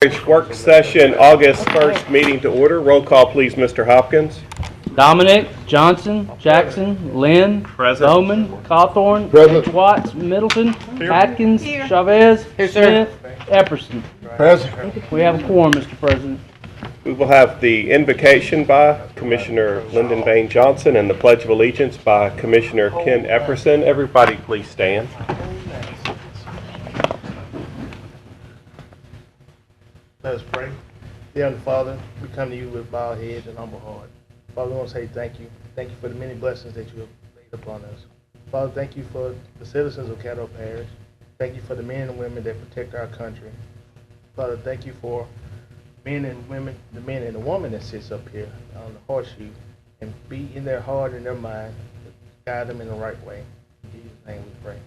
Parish work session, August 1st, meeting to order. Roll call, please, Mr. Hopkins. Dominic, Johnson, Jackson, Lynn, Present. Bowman, Cawthorn, Present. Watts, Middleton, Atkins, Chavez, Smith, Epperson. Present. We have a quorum, Mr. President. We will have the invocation by Commissioner Lyndon Bain Johnson and the Pledge of Allegiance by Commissioner Ken Epperson. Everybody please stand. Let us pray. Dear Heavenly Father, we come to you with bowed heads and humble heart. Father, we want to say thank you. Thank you for the many blessings that you have laid upon us. Father, thank you for the citizens of Caddo Parish. Thank you for the men and women that protect our country. Father, thank you for men and women, the men and the woman that sits up here on the horseshoe and be in their heart and their mind, guide them in the right way. In Jesus' name we pray.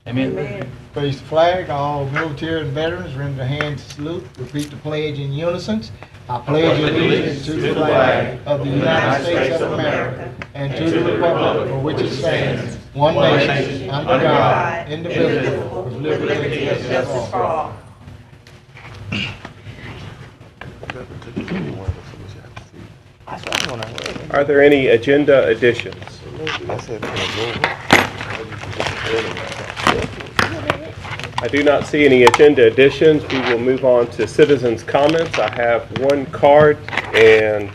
Amen. Amen. Raise the flag. All military and veterans render their hands to salute. Repeat the pledge in unison. I pledge allegiance to the flag of the United States of America and to the republic for which it stands, one nation, under God, indivisible, with liberty and justice for all. Are there any agenda additions? I do not see any agenda additions. We will move on to citizens' comments. I have one card, and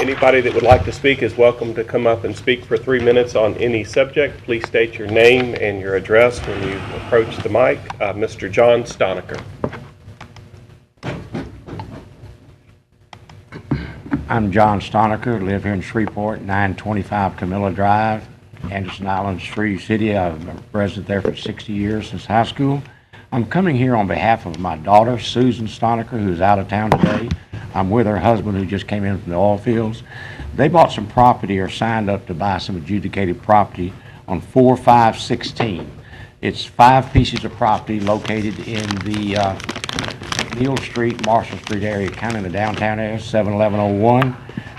anybody that would like to speak is welcome to come up and speak for 3 minutes on any subject. Please state your name and your address when you approach the mic. Mr. John Stonecker. I'm John Stonecker, live here in Shreveport, 925 Camilla Drive, Anderson Island, Shreve City. I've been a resident there for 60 years since high school. I'm coming here on behalf of my daughter, Susan Stonecker, who's out of town today. I'm with her husband, who just came in from the oil fields. They bought some property or signed up to buy some adjudicated property on 4516. It's 5 pieces of property located in the Neal Street, Marshall Street area, kind of in the downtown area, 71101.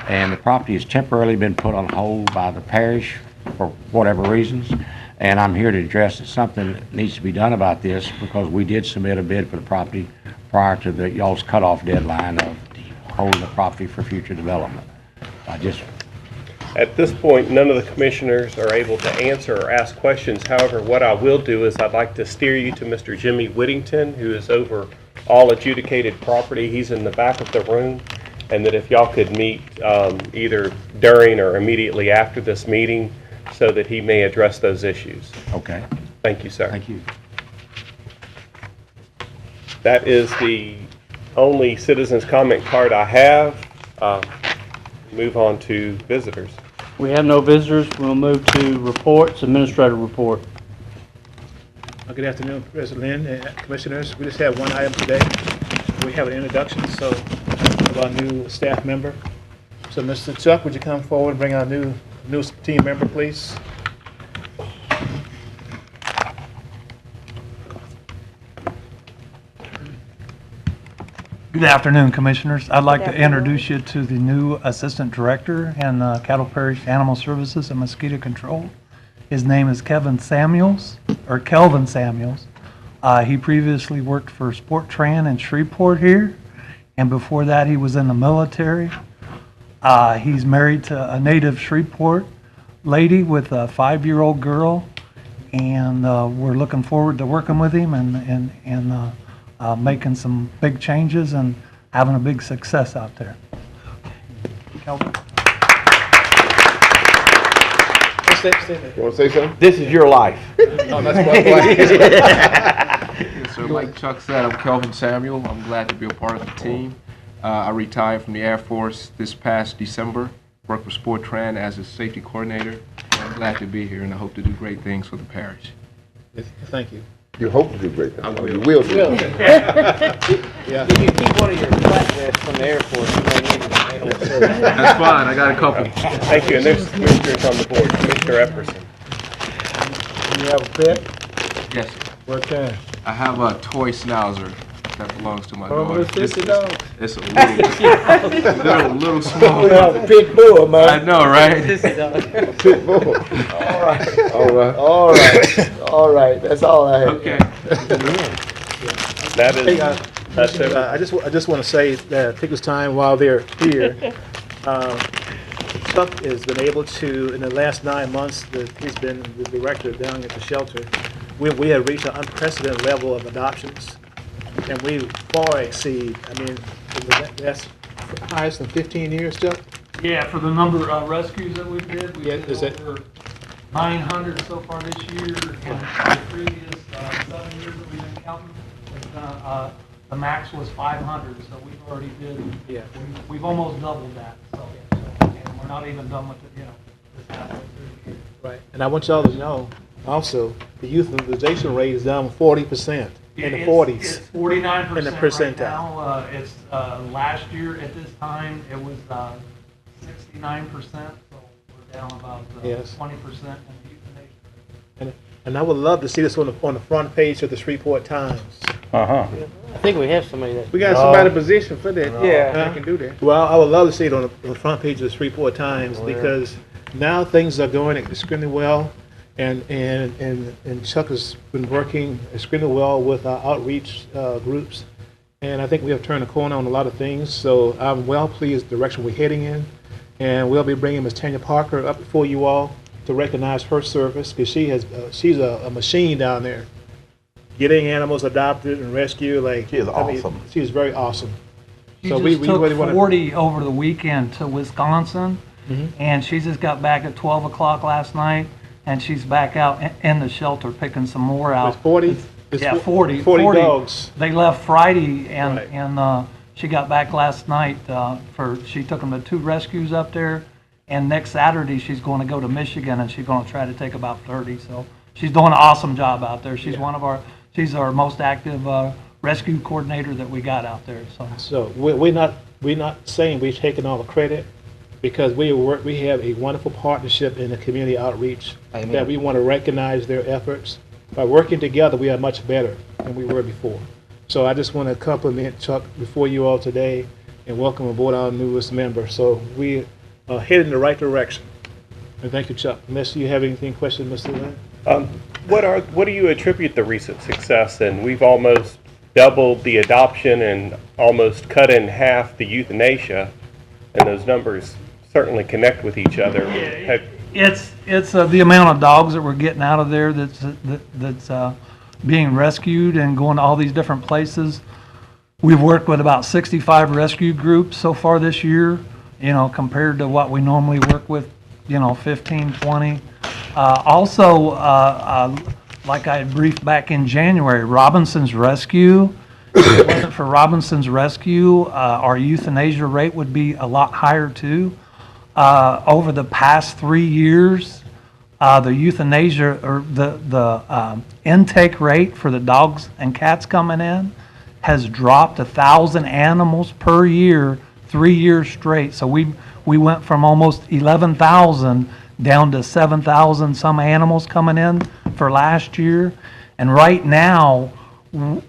And the property has temporarily been put on hold by the parish for whatever reasons, and I'm here to address that something needs to be done about this because we did submit a bid for the property prior to the y'all's cutoff deadline of holding the property for future development. At this point, none of the commissioners are able to answer or ask questions. However, what I will do is I'd like to steer you to Mr. Jimmy Whittington, who is over all adjudicated property. He's in the back of the room, and that if y'all could meet either during or immediately after this meeting so that he may address those issues. Okay. Thank you, sir. Thank you. That is the only citizens comment card I have. Move on to visitors. We have no visitors. We'll move to reports, administrative report. Good afternoon, President Lynn and Commissioners. We just have one item today. We have an introduction of our new staff member. So, Mr. Chuck, would you come forward and bring our new team member, please? Good afternoon, Commissioners. I'd like to introduce you to the new Assistant Director in Caddo Parish Animal Services and Mosquito Control. His name is Kelvin Samuels. He previously worked for Sport Tran in Shreveport here, and before that he was in the military. He's married to a native Shreveport lady with a 5-year-old girl, and we're looking forward to working with him and making some big changes and having a big success out there. Kelvin. You want to say something? This is your life. Oh, that's what So like Chuck said, I'm Kelvin Samuel. I'm glad to be a part of the team. I retired from the Air Force this past December. Worked for Sport Tran as a safety coordinator. I'm glad to be here, and I hope to do great things for the parish. Thank you. You hope to do great things. I will. You will do. Yeah. If you keep one of your flat vests from the Air Force, you may need it. That's fine. I got a couple. Thank you. And there's commissioners on the board. Commissioner Epperson. You have a pet? Yes, sir. What kind? I have a toy schnauzer that belongs to my daughter. It's a dog. It's a little small. Well, pit bull, man. I know, right? Pit bull. All right. All right. That's all I have. Okay. That is That's it. I just want to say that take this time while they're here. Chuck has been able to, in the last 9 months that he's been the director down at the shelter, we have reached an unprecedented level of adoptions, and we far exceed. I mean, that's highest in 15 years, Chuck. Yeah, for the number of rescues that we did, we Yeah, did is it- over 900 so far this year, and the previous 7 years that we've been counting, the max was 500, so we've already did, Yeah. we've almost doubled that, so, and we're not even done with it, this halfway through the year. Right. And I want y'all to know, also, the euthanization rate is down 40% in the It's 40s. 49% In the right percentile. now. It's, last year at this time, it was 69%, so we're down about Yes. 20% in the euthanasia. And I would love to see this on the front page of the Shreveport Times. Uh-huh. I think we have somebody that. We got somebody in position for that. Yeah, Huh? they can do that. Well, I would love to see it on the front page of the Shreveport Times because now things are going extremely well, and Chuck has been working extremely well with our outreach groups, and I think we have turned a corner on a lot of things. So I'm well pleased with the direction we're heading in, and we'll be bringing Ms. Tanya Parker up before you all to recognize her service because she's a machine down there, getting animals adopted and rescued. Like She is awesome. She is very awesome. She So just we took really want to. 40 over the weekend to Wisconsin, and she just got back at 12 o'clock last night, and she's back out in the shelter picking some more out. It's 40? It's Yeah, fo- 40. 40 dogs. They left Friday, and, Right. and she got back last night she took them to 2 rescues up there, and next Saturday, she's going to go to Michigan, and she's going to try to take about 30, so she's doing an awesome job out there. She's she's our most active rescue coordinator that we got out there, so. So we're not saying we're taking all the credit because we have a wonderful partnership in the community outreach that we want to recognize their efforts. By working together, we are much better than we were before. So I just want to compliment Chuck before you all today and welcome aboard our newest member. So we are headed in the right direction. And thank you, Chuck. Unless you have anything, questions, Mr. Lynn? What do you attribute the recent success in? We've almost doubled the adoption and almost cut in half the euthanasia, and those numbers certainly connect with each other. It's the amount of dogs that we're getting out of there that's being rescued and going to all these different places. We've worked with about 65 rescue groups so far this year, compared to what we normally work with, 15, 20. Like I briefed back in January, Robinson's Rescue, if it wasn't for Robinson's Rescue, our euthanasia rate would be a lot higher too. Over the past 3 years, the euthanasia or the intake rate for the dogs and cats coming in has dropped 1,000 animals per year, 3 years straight. So we went from almost 11,000 down to 7,000 some animals coming in for last year. And right now,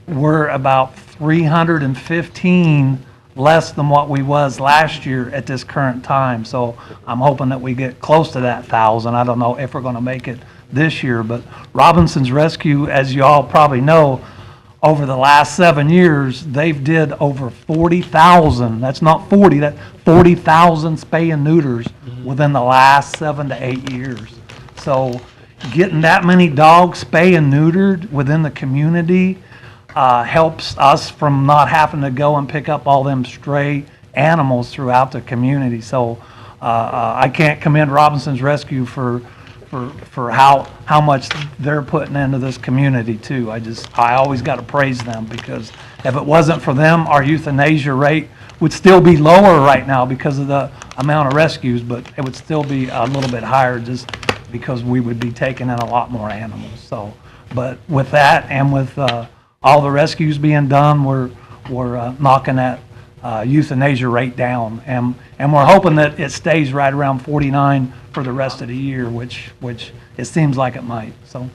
we're about 315 less than what we was last year at this current time. So I'm hoping that we get close to that 1,000. I don't know if we're going to make it this year, but Robinson's Rescue, as you all probably know, over the last 7 years, they've did over 40,000. That's not 40, that's 40,000 spay and neuters within the last 7 to 8 years. So getting that many dogs spay and neutered within the community helps us from not having to go and pick up all them stray animals throughout the community. So I can't commend Robinson's Rescue for how much they're putting into this community too. I always got to praise them because if it wasn't for them, our euthanasia rate would still be lower right now because of the amount of rescues, but it would still be a little bit higher just because we would be taking in a lot more animals. So, but with that and with all the rescues being done, we're knocking that euthanasia rate down, and we're hoping that it stays right around 49 for the rest of the year, which it seems like it might. So,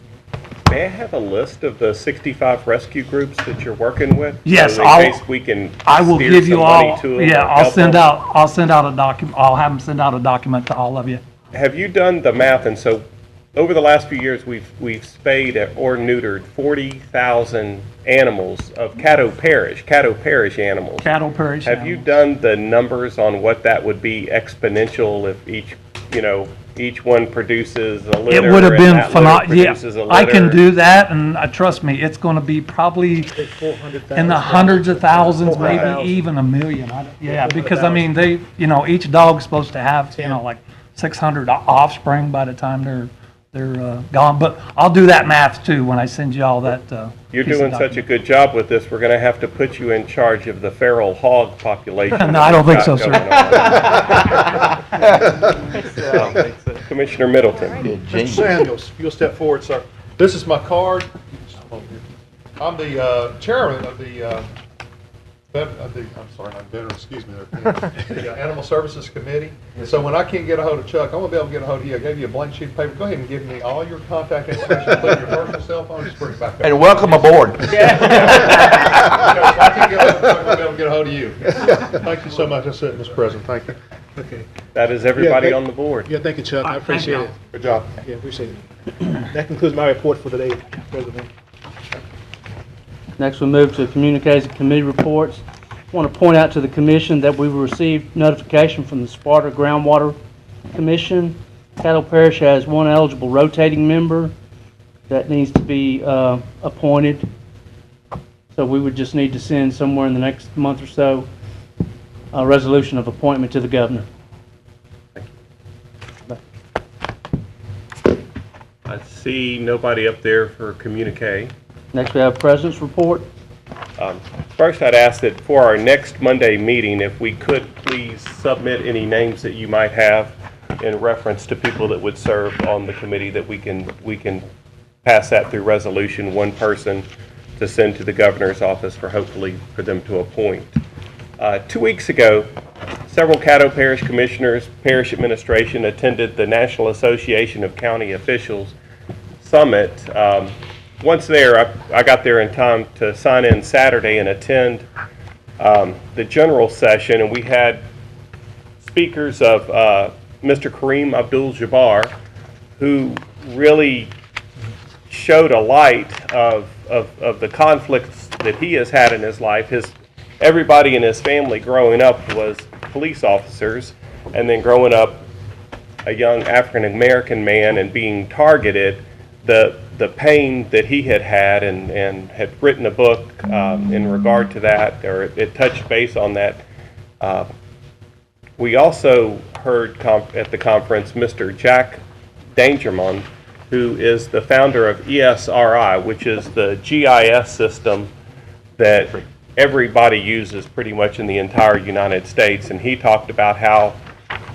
May I have a list of the 65 rescue groups that you're working with? Yes, so in case we can I will steer give you some money all. to them Yeah, or I'll help send them. out. I'll send out a document. I'll have them send out a document to all of you. Have you done the math? And so over the last few years, we've spayed or neutered 40,000 animals of Caddo Parish animals. Cattle Parish Have you animals. done the numbers on what that would be exponential if each one produces a litter? It would have and been that litter phenomenal. produces a Yeah, I can litter? do that, and trust me, it's going to be probably Take 400,000. in the hundreds of thousands, maybe 400,000. even a million. Yeah, because I mean, each dog's supposed to have, like 600 offspring by the time they're gone. But I'll do that math too when I send you all that. You're piece of doing such a document. good job with this, we're going to have to put you in charge of the feral hog population. No, I don't think so, that we've got going on. Commissioner Middleton. Mr. Samuels, if you'll step forward, sir. This is my card. I'm the chairman of the, I'm sorry, not veteran, excuse me, the Animal Services Committee. So when I can't get a hold of Chuck, I'm going to be able to get a hold of you. I gave you a blank sheet of paper. Go ahead and give me all your contact information, including your personal cell phone. Just bring it back up. And welcome aboard. If I can't get a hold of Chuck, I'll be able to get a hold of you. Thank you so much. That's it, Mr. President. Thank you. Okay. That is everybody on the board. Yeah, thank you, Chuck. I appreciate it. Good job. Yeah, appreciate it. That concludes my report for today, President. Next, we move to communications and committee reports. I want to point out to the commission that we received notification from the Sparta Groundwater Commission. Caddo Parish has one eligible rotating member that needs to be appointed. So we would just need to send somewhere in the next month or so a resolution of appointment to the governor. I see nobody up there for communique. Next, we have president's report. First, I'd ask that for our next Monday meeting, if we could please submit any names that you might have in reference to people that would serve on the committee, that we can pass that through resolution, one person to send to the governor's office for them to appoint. 2 weeks ago, several Caddo Parish commissioners, parish administration attended the National Association of County Officials Summit. Once there, I got there in time to sign in Saturday and attend the general session, and we had speakers of Mr. Kareem Abdul-Jabbar, who really showed a light of the conflicts that he has had in his life. Everybody in his family growing up was police officers, and then growing up a young African American man and being targeted, the pain that he had and had written a book in regard to that, or it touched base on that. We also heard at the conference Mr. Jack Dangermond, who is the founder of ESRI, which is the GIS system that everybody uses pretty much in the entire United States. And he talked about how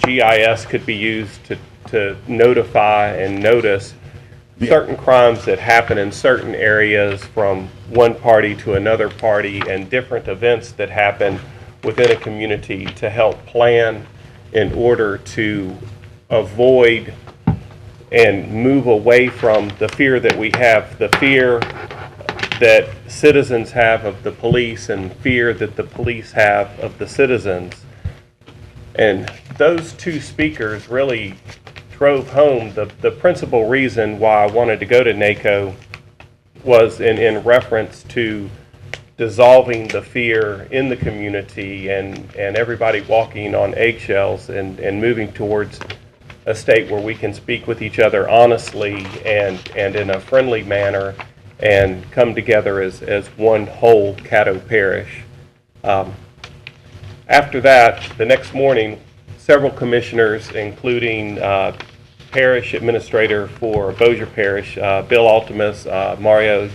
GIS could be used to notify and notice certain crimes that happen in certain areas from one party to another party, and different events that happen within a community to help plan in order to avoid and move away from the fear that we have, the fear that citizens have of the police and fear that the police have of the citizens. And those two speakers really drove home the principal reason why I wanted to go to NACO was in reference to dissolving the fear in the community and everybody walking on eggshells and moving towards a state where we can speak with each other honestly and in a friendly manner and come together as one whole Caddo Parish. After that, the next morning, several commissioners, including Parish Administrator for Bossier Parish, Bill Altimus, Mario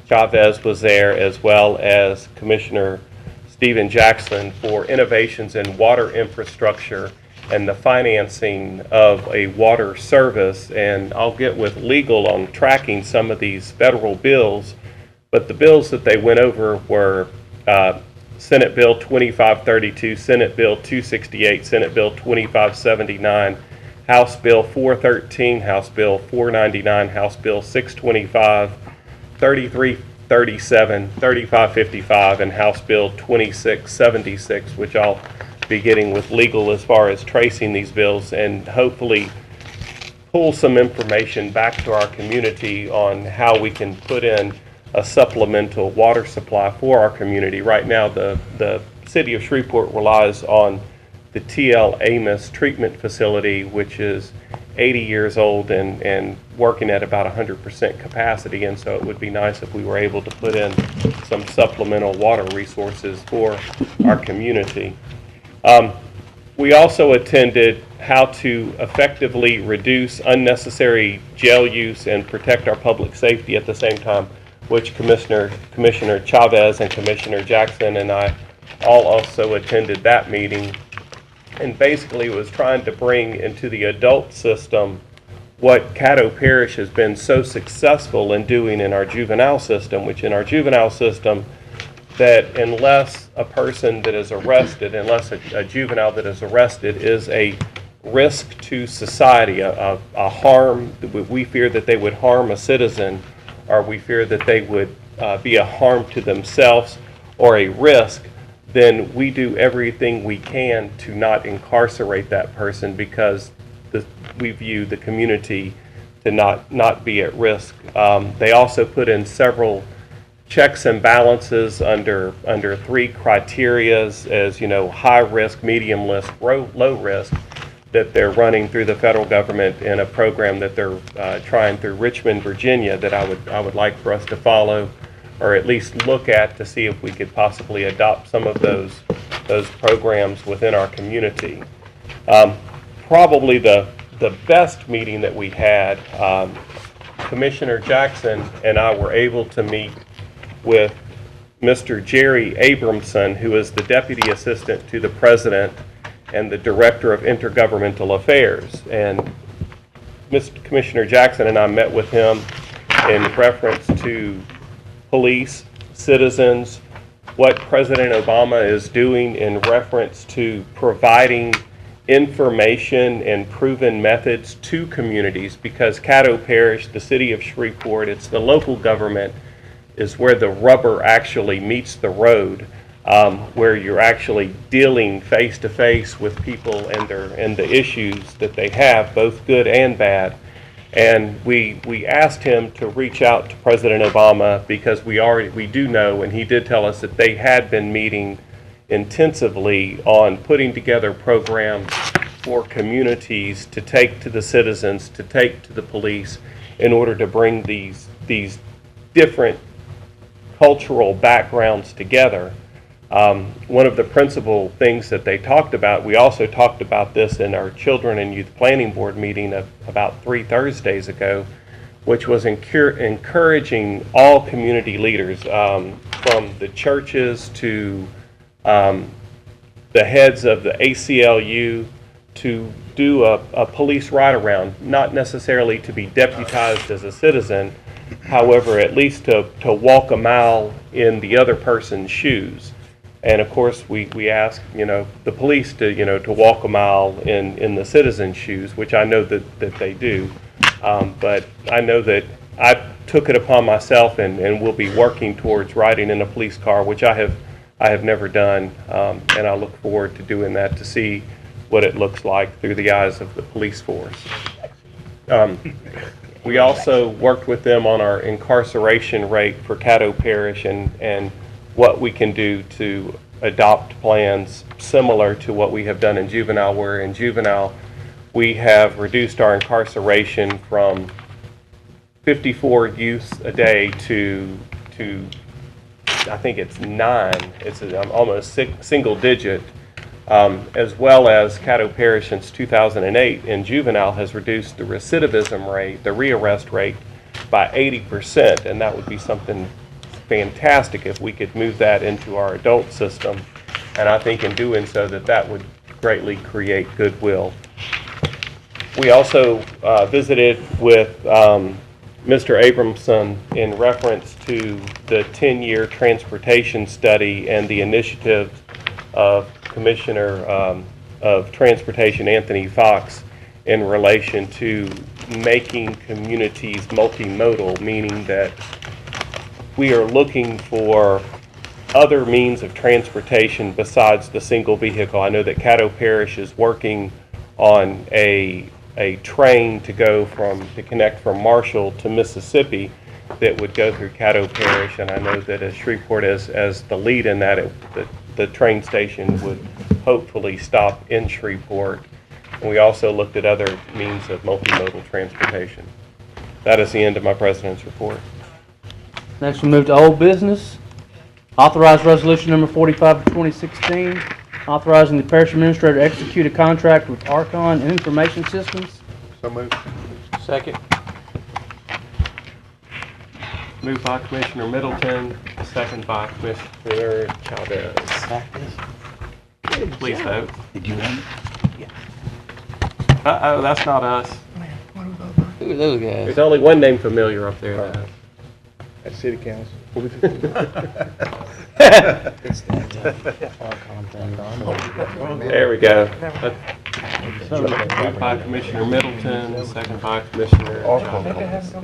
Chavez was there, as well as Commissioner Stephen Jackson for innovations in water infrastructure and the financing of a water service. And I'll get with legal on tracking some of these federal bills, but the bills that they went over were Senate Bill 2532, Senate Bill 268, Senate Bill 2579, House Bill 413, House Bill 499, House Bill 625, 3337, 3555, and House Bill 2676, which I'll be getting with legal as far as tracing these bills and hopefully pull some information back to our community on how we can put in a supplemental water supply for our community. Right now, the city of Shreveport relies on the TL Amos treatment facility, which is 80 years old and working at about 100% capacity, and so it would be nice if we were able to put in some supplemental water resources for our community. We also attended how to effectively reduce unnecessary jail use and protect our public safety at the same time, which Commissioner Chavez and Commissioner Jackson and I all also attended that meeting. And basically it was trying to bring into the adult system what Caddo Parish has been so successful in doing in our juvenile system, which in our juvenile system, that unless a person that is arrested, unless a juvenile that is arrested is a risk to society, a harm, we fear that they would harm a citizen, or we fear that they would be a harm to themselves or a risk, then we do everything we can to not incarcerate that person, because we view the community to not be at risk. They also put in several checks and balances under 3 criterias, as you know, high risk, medium risk, low risk, that they're running through the federal government in a program that they're trying through Richmond, Virginia, that I would like for us to follow, or at least look at to see if we could possibly adopt some of those programs within our community. Probably the best meeting that we had, Commissioner Jackson and I were able to meet with Mr. Jerry Abramson, who is the Deputy Assistant to the President and the Director of Intergovernmental Affairs. And Mr. Commissioner Jackson and I met with him in reference to police, citizens, what President Obama is doing in reference to providing information and proven methods to communities, because Caddo Parish, the city of Shreveport, it's the local government, is where the rubber actually meets the road, where you're actually dealing face to face with people and the issues that they have, both good and bad. And we asked him to reach out to President Obama, because we do know, and he did tell us that they had been meeting intensively on putting together programs for communities to take to the citizens, to take to the police, in order to bring these different cultural backgrounds together. One of the principal things that they talked about, we also talked about this in our Children and Youth Planning Board meeting about 3 Thursdays ago, which was encouraging all community leaders, from the churches to the heads of the ACLU, to do a police ride-around, not necessarily to be deputized as a citizen, however, at least to walk a mile in the other person's shoes. And of course, we ask, the police to walk a mile in the citizens' shoes, which I know that they do. But I know that I took it upon myself and will be working towards riding in a police car, which I have never done. And I look forward to doing that, to see what it looks like through the eyes of the police force. We also worked with them on our incarceration rate for Caddo Parish and what we can do to adopt plans similar to what we have done in juvenile, where in juvenile we have reduced our incarceration from 54 youths a day to I think it's 9. It's almost single digit. As well as Caddo Parish since 2008 in juvenile has reduced the recidivism rate, the rearrest rate, by 80%, and that would be something fantastic if we could move that into our adult system. And I think in doing so that would greatly create goodwill. We also visited with Mr. Abramson in reference to the 10-year transportation study and the initiative of Commissioner of Transportation Anthony Fox in relation to making communities multimodal, meaning that we are looking for other means of transportation besides the single vehicle. I know that Caddo Parish is working on a a train to connect from Marshall to Mississippi that would go through Caddo Parish, and I know that as Shreveport as the lead in that, the train station would hopefully stop in Shreveport. And we also looked at other means of multimodal transportation. That is the end of my President's report. Next, we move to old business. Authorized resolution number 45 of 2016, authorizing the parish administrator to execute a contract with Archon Information Systems. So moved. Second. Moved by Commissioner Middleton, second by Commissioner Chavez. Please vote. Did you want it? Uh-oh, that's not us. Who are those guys? There's only one name familiar up there. Though. At city council. There we go. Moved by Commissioner Middleton, second by Commissioner Chavez.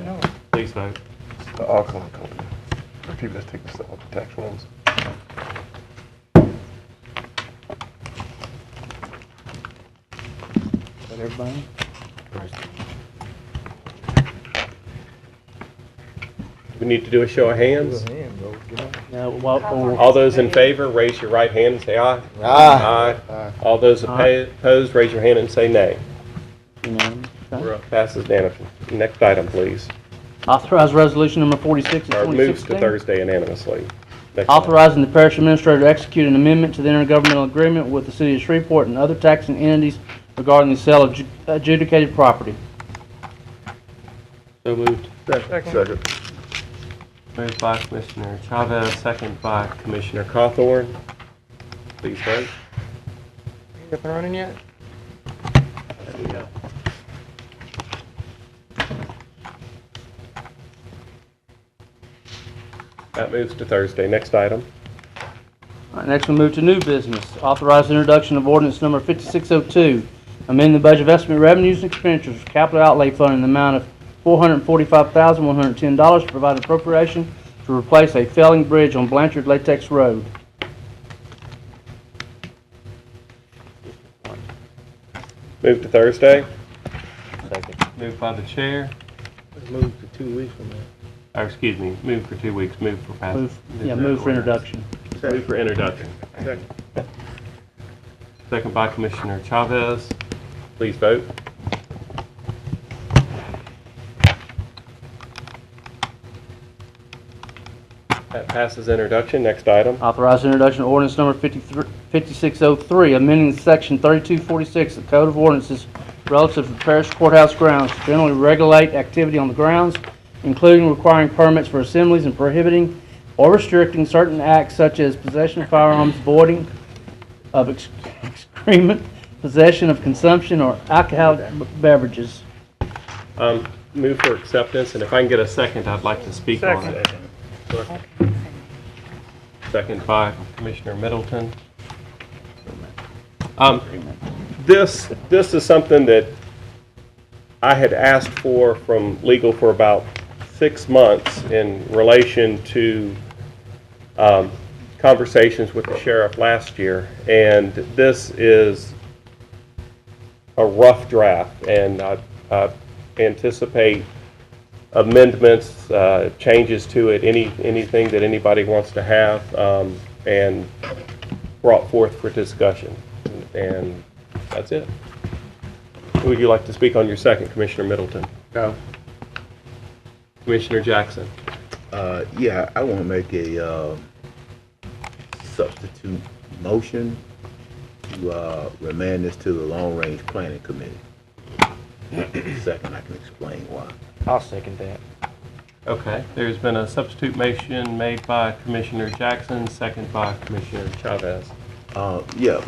Please vote. The Archon company. The people that take the tax loans. Everybody? We need to do a show of hands. Or All those in favor, raise your right hand and say aye. Aye. All those opposed, raise your hand and say nay. unanimous. Okay. Passes unanimously. Next item, please. Authorized resolution number 46 of Or moves to 2016. Thursday unanimously. Next Authorizing the parish administrator to execute an amendment to the intergovernmental agreement with the city of Shreveport and other taxing entities regarding the sale of adjudicated property. So moved. Second. Moved by Commissioner Chavez, second by Commissioner Cawthorn. Please vote. Up and running yet? There we go. That moves to Thursday. Next item. All right, next we move to new business. Authorized introduction of ordinance number 5602, amend the budget of estimate revenues and expenditures, capital outlay fund in the amount of $445,110 to provide appropriation to replace a failing bridge on Blanchard Latex Road. Move to Thursday. Second. Moved by the chair. Let's move to 2 weeks from now. Or excuse me, move for 2 weeks. Move for passage. Move for introduction. Move for introduction. Second. Second by Commissioner Chavez. Please vote. That passes introduction. Next item. Authorized introduction of ordinance number 5603, amending section 3246 of the Code of Ordinances relative to parish courthouse grounds to generally regulate activity on the grounds, including requiring permits for assemblies and prohibiting or restricting certain acts such as possession of firearms, voiding of excrement, possession of consumption or alcoholic beverages. Move for acceptance, and if I can get a second, I'd like to speak on it. Second by Commissioner Middleton. This is something that I had asked for from legal for about 6 months in relation to conversations with the sheriff last year, and this is a rough draft, and I anticipate amendments, changes to it, anything that anybody wants to have, and brought forth for discussion. And that's it. Who would you like to speak on your second, Commissioner Middleton? No. Commissioner Jackson. Yeah, I want to make a substitute motion to remand this to the Long Range Planning Committee. Second, I can explain why. I'll second that. Okay, there's been a substitute motion made by Commissioner Jackson, second by Commissioner Chavez. Yeah,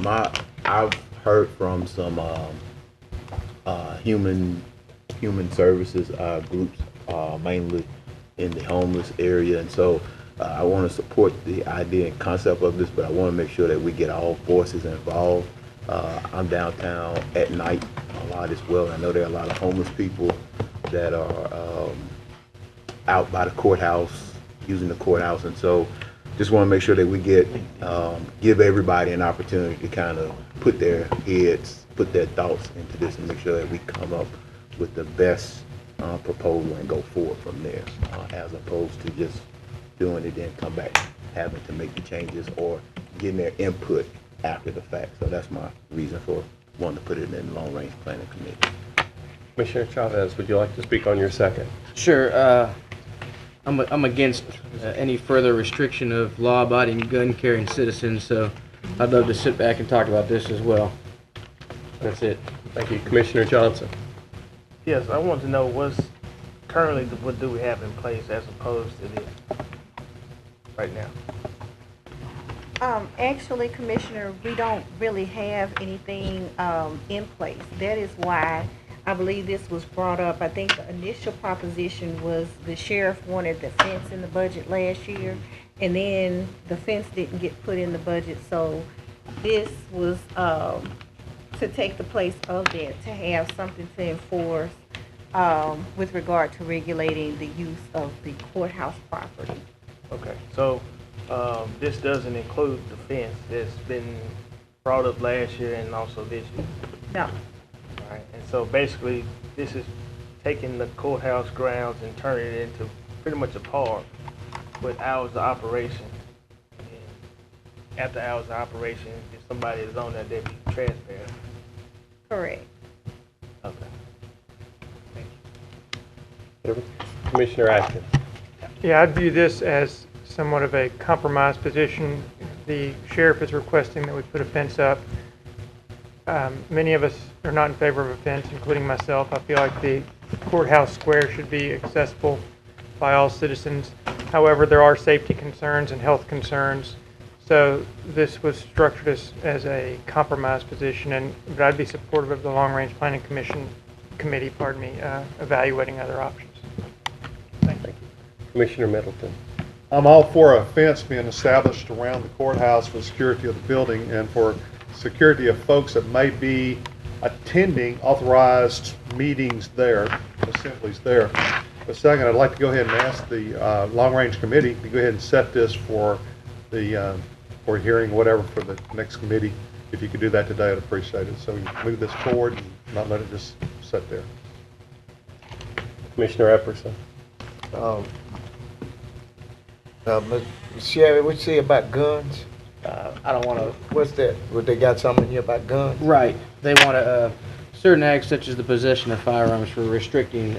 I've heard from some human services groups, mainly in the homeless area, and so I want to support the idea and concept of this, but I want to make sure that we get all forces involved. I'm downtown at night a lot as well. I know there are a lot of homeless people that are out by the courthouse, using the courthouse, and so just want to make sure that we get, give everybody an opportunity to kind of put their heads, put their thoughts into this and make sure that we come up with the best proposal and go forward from there, as opposed to just doing it then come back having to make the changes or getting their input after the fact. So that's my reason for wanting to put it in the Long Range Planning Committee. Commissioner Chavez, would you like to speak on your second? Sure. I'm against any further restriction of law-abiding gun-carrying citizens, so I'd love to sit back and talk about this as well. That's it. Thank you. Commissioner Johnson. Yes, I want to know currently what do we have in place as opposed to this right now? Actually, Commissioner, we don't really have anything in place. That is why I believe this was brought up. I think the initial proposition was the sheriff wanted the fence in the budget last year, and then the fence didn't get put in the budget. So this was to take the place of that, to have something to enforce with regard to regulating the use of the courthouse property. Okay, so this doesn't include the fence that's been brought up last year and also this year? No. All right, and so basically this is taking the courthouse grounds and turning it into pretty much a park with hours of operation. And after hours of operation, if somebody is on there, they'd be trespassing. Correct. Okay. Thank you. Commissioner Atkins. Yeah, I view this as somewhat of a compromise position. The sheriff is requesting that we put a fence up. Many of us are not in favor of a fence, including myself. I feel like the courthouse square should be accessible by all citizens. However, there are safety concerns and health concerns. So this was structured as a compromise position, but I'd be supportive of the Long Range Planning Committee, evaluating other options. Thank you. Commissioner Middleton. I'm all for a fence being established around the courthouse for the security of the building and for security of folks that may be attending authorized meetings there, assemblies there. But second, I'd like to go ahead and ask the Long Range Committee to go ahead and set this for the for hearing, whatever, for the next committee. If you could do that today, I'd appreciate it. So we can move this forward and not let it just sit there. Commissioner Epperson. Mr. Sheriff, what you say about guns? I don't want to. What's that? What, they got something in here about guns? Right. They want certain acts such as the possession of firearms for restricting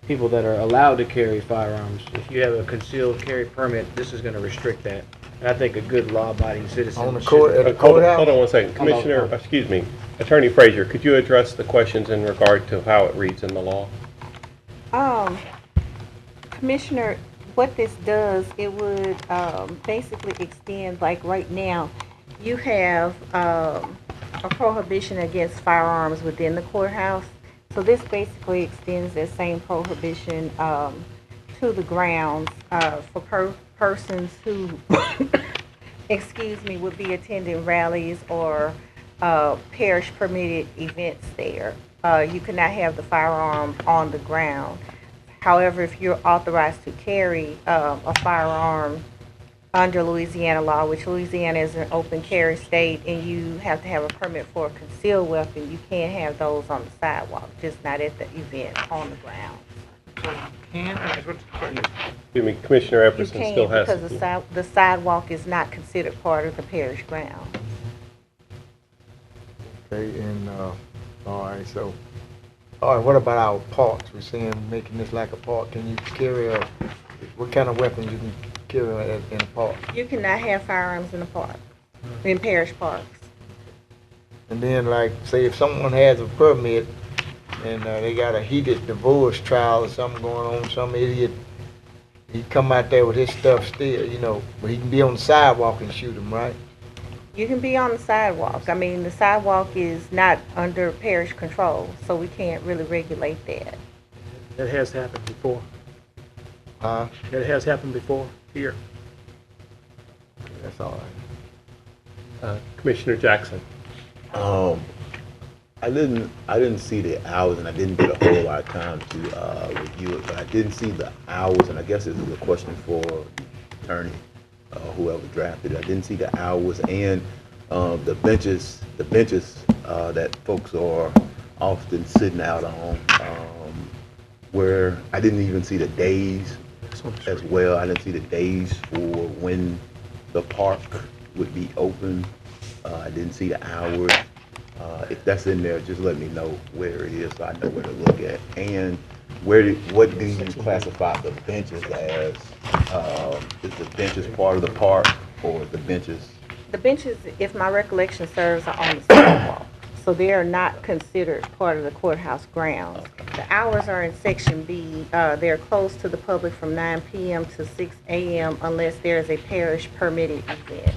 people that are allowed to carry firearms. If you have a concealed carry permit, this is going to restrict that. And I think a good law-abiding citizen On the should- court, at the courthouse? Hold on one second. Commissioner, excuse me, Attorney Frazier, could you address the questions in regard to how it reads in the law? Commissioner, what this does, it would basically extend, like right now, you have a prohibition against firearms within the courthouse. So this basically extends that same prohibition to the grounds for persons who, excuse me, would be attending rallies or parish permitted events there. You cannot have the firearm on the ground. However, if you're authorized to carry a firearm under Louisiana law, which Louisiana is an open carry state, and you have to have a permit for a concealed weapon, you can't have those on the sidewalk, just not at the event on the ground. Excuse me, Commissioner You Epperson can't still has. because the sidewalk is not considered part of the parish ground. Okay, and, all right, so, all right, what about our parks? We're saying making this like a park. Can you carry what kind of weapons you can carry in a park? You cannot have firearms in the park, in parish parks. And then, like, say if someone has a permit and they got a heated divorce trial or something going on, some idiot, he come out there with his stuff still, you know, but he can be on the sidewalk and shoot him, right? You can be on the sidewalk. I mean, the sidewalk is not under parish control, so we can't really regulate that. That has happened before. Huh? That has happened before here. That's all right. Commissioner Jackson. I didn't see the hours, and I didn't get a whole lot of time to review it, but I didn't see the hours, and I guess this is a question for the attorney. whoever drafted it. I didn't see the hours and the benches that folks are often sitting out on, where I didn't even see the days as well. I didn't see the days for when the park would be open. I didn't see the hours. If that's in there, just let me know where it is so I know where to look at. And what do you classify the benches as? Is the benches part of the park or the benches? The benches, if my recollection serves, are on the sidewalk, so they are not considered part of the courthouse grounds. The hours are in Section B. They're closed to the public from 9 p.m. to 6 a.m. unless there is a parish permitted event.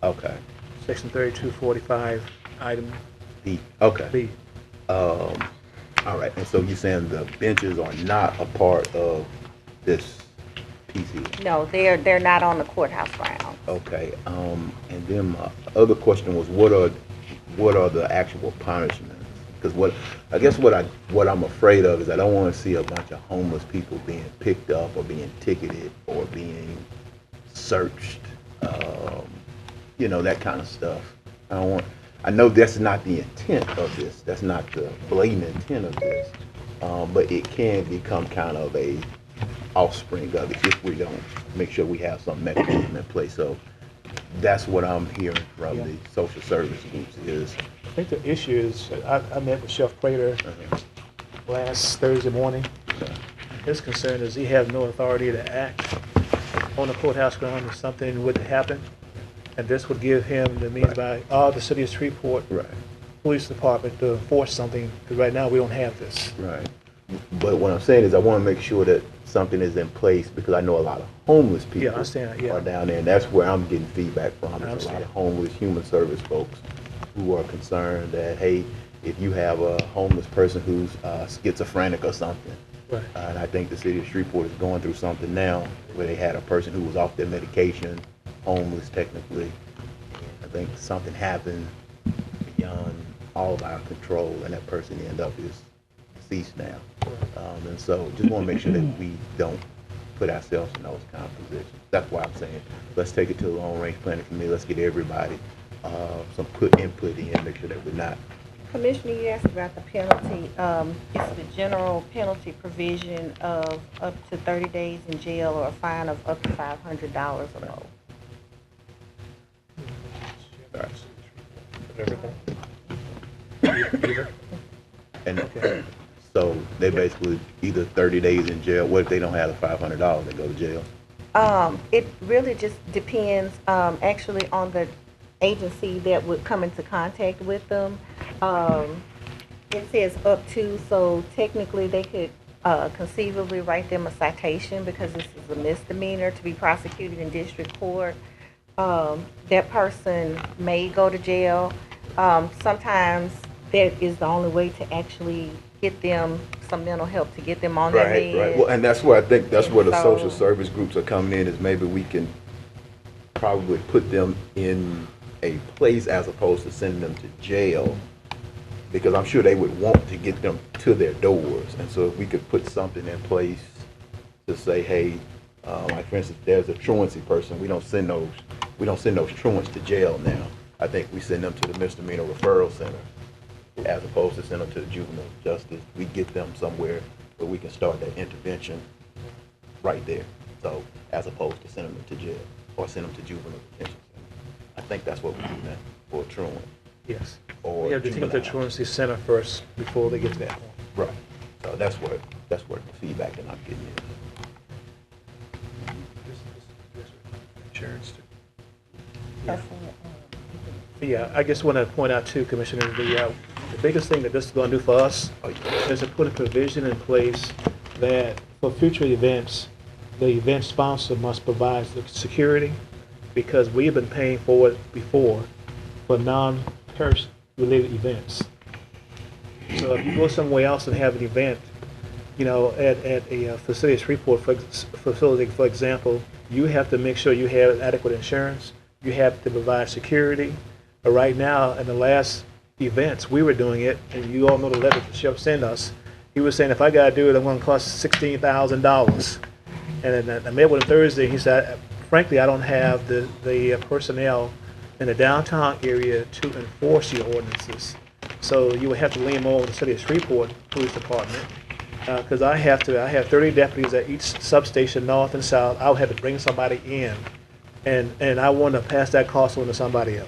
Okay. Section 3245, item B. Okay. B. All right. And so you're saying the benches are not a part of this PCA? No, they're not on the courthouse grounds. Okay. And then my other question was, what are the actual punishments? Because what I'm afraid of is I don't want to see a bunch of homeless people being picked up or being ticketed or being searched. That kind of stuff. I know that's not the intent of this. That's not the blatant intent of this. But it can become kind of a offspring of it if we don't make sure we have some mechanism in place. So that's what I'm hearing from the social service groups is. I think the issue is, I met with Chef Prater last Thursday morning. His concern is he has no authority to act on the courthouse ground if something would happen. And this would give him the means by all the city of Shreveport Police Department to enforce something, because right now we don't have this. Right. But what I'm saying is I want to make sure that something is in place because I know a lot of homeless people are down there, and that's where I'm getting feedback from. There's a lot of homeless human service folks who are concerned that, hey, if you have a homeless person who's schizophrenic or something, and I think the city of Shreveport is going through something now where they had a person who was off their medication, homeless technically. I think something happened beyond all of our control, and that person ended up is deceased now. And so just want to make sure that we don't put ourselves in those kind of positions. That's why I'm saying let's take it to the long-range planning committee. Let's get everybody some input in, make sure that we're not. Commissioner, you asked about the penalty. It's the general penalty provision of up to 30 days in jail or a fine of up to $500 or more. And so they basically either 30 days in jail. What if they don't have the $500? They go to jail. It really just depends actually on the agency that would come into contact with them. It says up to, so technically they could conceivably write them a citation because this is a misdemeanor to be prosecuted in district court. That person may go to jail. Sometimes that is the only way to actually get them some mental help, to get them on their meds. Right. Well, and that's where I think that's where the social service groups are coming in, is maybe we can probably put them in a place as opposed to sending them to jail, because I'm sure they would want to get them to their doors. And so if we could put something in place to say, hey, like for instance, there's a truancy person, we don't send those truants to jail now. I think we send them to the misdemeanor referral center as opposed to send them to the juvenile justice. We get them somewhere where we can start that intervention right there. So as opposed to sending them to jail or send them to juvenile detention center. I think that's what we do now for a truant. Yes. Or we have to take them to the truancy center first before they get to that point. Right. So that's where the feedback that I'm getting is. Insurance. Yeah, I just want to point out too, Commissioner, the biggest thing that this is going to do for us is to put a provision in place that for future events, the event sponsor must provide the security, because we have been paying for it before for non-parish related events. So if you go somewhere else and have an event, at a facility, Shreveport facility, for example, you have to make sure you have adequate insurance. You have to provide security. But right now, in the last events, we were doing it, and you all know the letter the sheriff sent us. He was saying, if I got to do it, I'm going to cost $16,000. And then I met with him Thursday. He said, frankly, I don't have the personnel in the downtown area to enforce your ordinances. So you would have to lean more on the City of Shreveport Police Department, because I have 30 deputies at each substation, north and south. I would have to bring somebody in, and I want to pass that cost on to somebody else.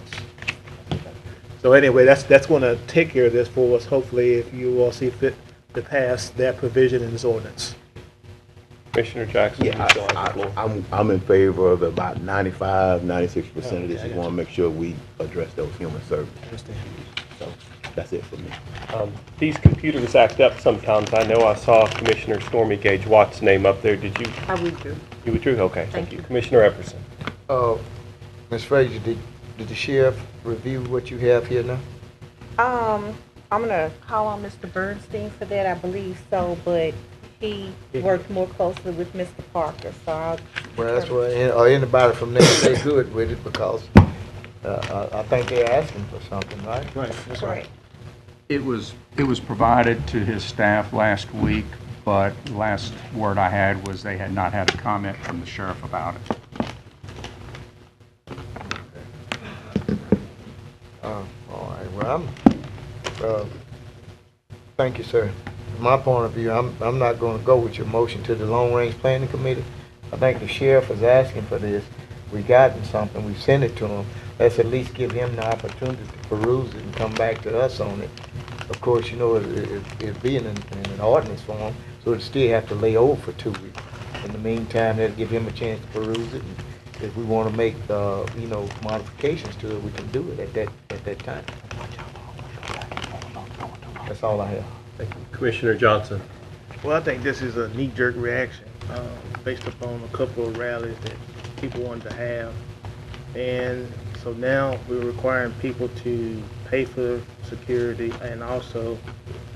So anyway, that's going to take care of this for us, hopefully, if you all see fit to pass that provision in this ordinance. Commissioner Jackson, you still have the floor. I'm in favor of about 96% of this. Just want to make sure we address those human services. So that's it for me. These computers act up sometimes. I know I saw Commissioner Stormy Gage Watt's name up there. Did you? I withdrew. You withdrew? Okay, thank you. you. Commissioner Epperson. Ms. Frazier, did the sheriff review what you have here now? I'm gonna call on Mr. Bernstein for that, I believe so, but he worked more closely with Mr. Parker, so I'll. Well, that's what, or anybody from there say good with it, because I think they're asking for something, right? Right, that's right. It was provided to his staff last week, but last word I had was they had not had a comment from the sheriff about it. All right, well, thank you, sir. From my point of view, I'm not gonna go with your motion to the Long Range Planning Committee. I think the sheriff is asking for this. We gotten something, we sent it to him. Let's at least give him the opportunity to peruse it and come back to us on it. Of course, you know, it'd be in an ordinance form, so it'd still have to lay over for 2 weeks. In the meantime, that'll give him a chance to peruse it, and if we wanna make, you know, modifications to it, we can do it at that time. That's all I have. Thank you. Commissioner Johnson. Well, I think this is a knee-jerk reaction based upon a couple of rallies that people wanted to have. And so now we're requiring people to pay for security and also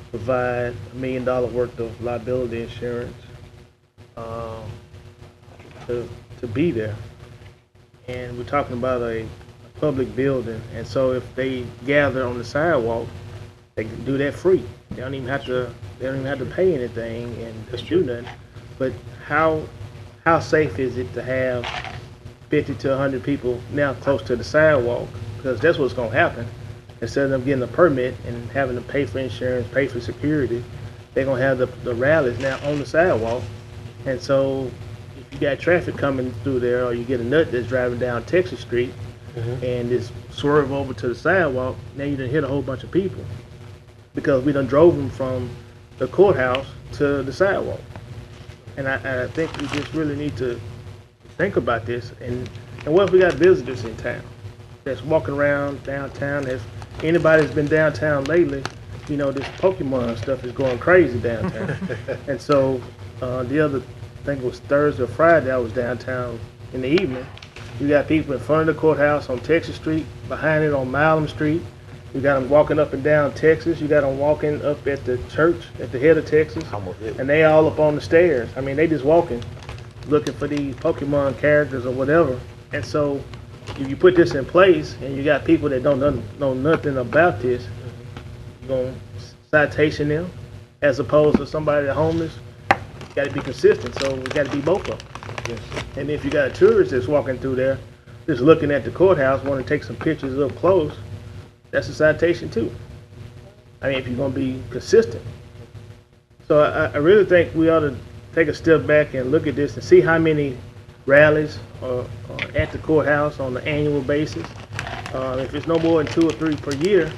provide $1 million worth of liability insurance to be there. And we're talking about a public building, and so if they gather on the sidewalk, they can do that free. They don't even have to pay anything and just do nothing. But how safe is it to have 50 to 100 people now close to the sidewalk? Because that's what's going to happen. Instead of them getting a permit and having to pay for insurance, pay for security, they're going to have the rallies now on the sidewalk. And so if you got traffic coming through there, or you get a nut that's driving down Texas Street and just swerve over to the sidewalk, now you done hit a whole bunch of people, because we done drove them from the courthouse to the sidewalk. And I think we just really need to think about this. And what if we got visitors in town that's walking around downtown? If anybody's been downtown lately, you know, this Pokemon stuff is going crazy downtown. And so the other, I think it was Thursday or Friday, I was downtown in the evening. You got people in front of the courthouse on Texas Street, behind it on Milam Street. You got them walking up and down Texas. You got them walking up at the church at the head of Texas. And they all up on the stairs. I mean, they just walking, looking for these Pokemon characters or whatever. And so if you put this in place and you got people that don't know nothing about this, you're going to citation them as opposed to somebody that's homeless. Got to be consistent, so we got to be both of them. Yes. And if you got a tourist that's walking through there, just looking at the courthouse, want to take some pictures up close, that's a citation too. I mean, if you're going to be consistent. So I really think we ought to take a step back and look at this and see how many rallies are at the courthouse on an annual basis. If it's no more than 2 or 3 per year,